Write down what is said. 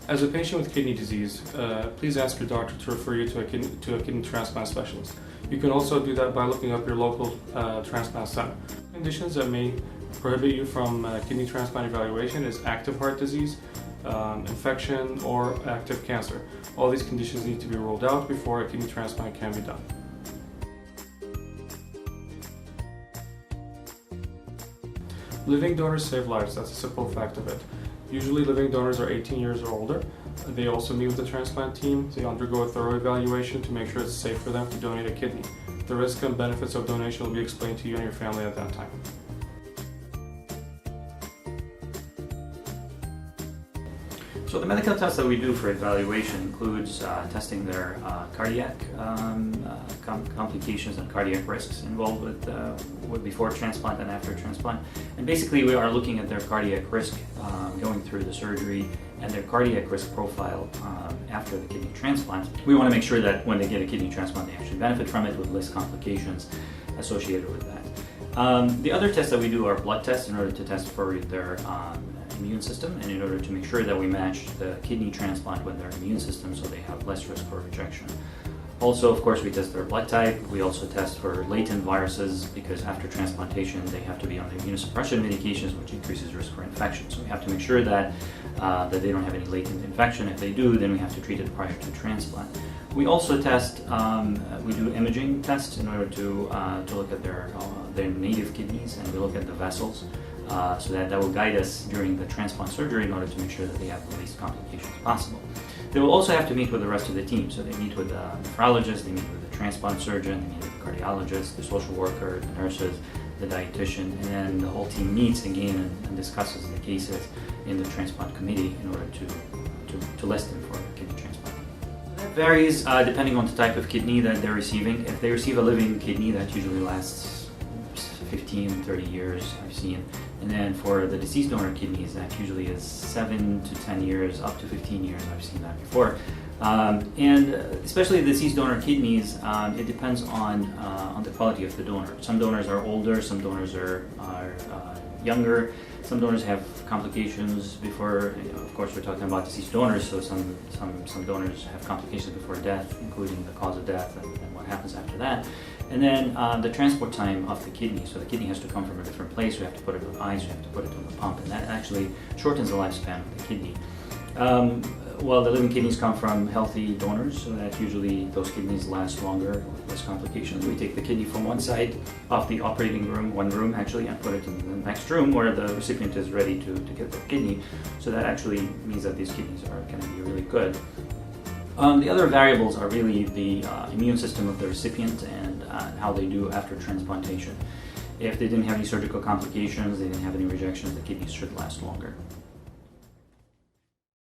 As a patient with kidney disease, please ask your doctor to refer you to a kidney transplant specialist. You can also do that by looking up your local transplant center. Conditions that may prohibit you from kidney transplant evaluation is active heart disease, infection, or active cancer. All these conditions need to be ruled out before a kidney transplant can be done. Living donors save lives, that's a simple fact of it. Usually living donors are 18 years or older. They also meet with the transplant team. They undergo a thorough evaluation to make sure it's safe for them to donate a kidney. The risks and benefits of donation will be explained to you and your family at that time. So the medical tests that we do for evaluation includes testing their cardiac complications and cardiac risks involved with before transplant and after transplant. And basically we are looking at their cardiac risk going through the surgery and their cardiac risk profile after the kidney transplant. We want to make sure that when they get a kidney transplant they actually benefit from it with less complications associated with that. The other tests that we do are blood tests in order to test for their immune system and in order to make sure that we match the kidney transplant with their immune system so they have less risk for rejection. Also, of course, we test their blood type. We also test for latent viruses because after transplantation they have to be on the immunosuppression medications, which increases risk for infection. So we have to make sure that they don't have any latent infection. If they do, then we have to treat it prior to transplant. We also test, we do imaging tests in order to look at their native kidneys, and we look at the vessels. So that will guide us during the transplant surgery in order to make sure that they have the least complications possible. They will also have to meet with the rest of the team. So they meet with the nephrologist, they meet with the transplant surgeon, they meet with the cardiologist, the social worker, the nurses, the dietitian, and then the whole team meets again and discusses the cases in the transplant committee in order to list them for kidney transplant. That varies depending on the type of kidney that they're receiving. If they receive a living kidney, that usually lasts 15, 30 years, I've seen. And then for the deceased donor kidneys, that usually is 7 to 10 years, up to 15 years, I've seen that before. And especially the deceased donor kidneys, it depends on the quality of the donor. Some donors are older, some donors are younger, some donors have complications before, of course we're talking about deceased donors, so some donors have complications before death, including the cause of death and what happens after that. And then the transport time of the kidney, so the kidney has to come from a different place, we have to put it on ice, we have to put it on the pump, and that actually shortens the lifespan of the kidney. Well, the living kidneys come from healthy donors, so that usually those kidneys last longer with less complications. We take the kidney from one side of the operating room, one room actually, and put it in the next room where the recipient is ready to get their kidney. So that actually means that these kidneys are going to be really good. The other variables are really the immune system of the recipient and how they do after transplantation. If they didn't have any surgical complications, they didn't have any rejections, the kidneys should last longer.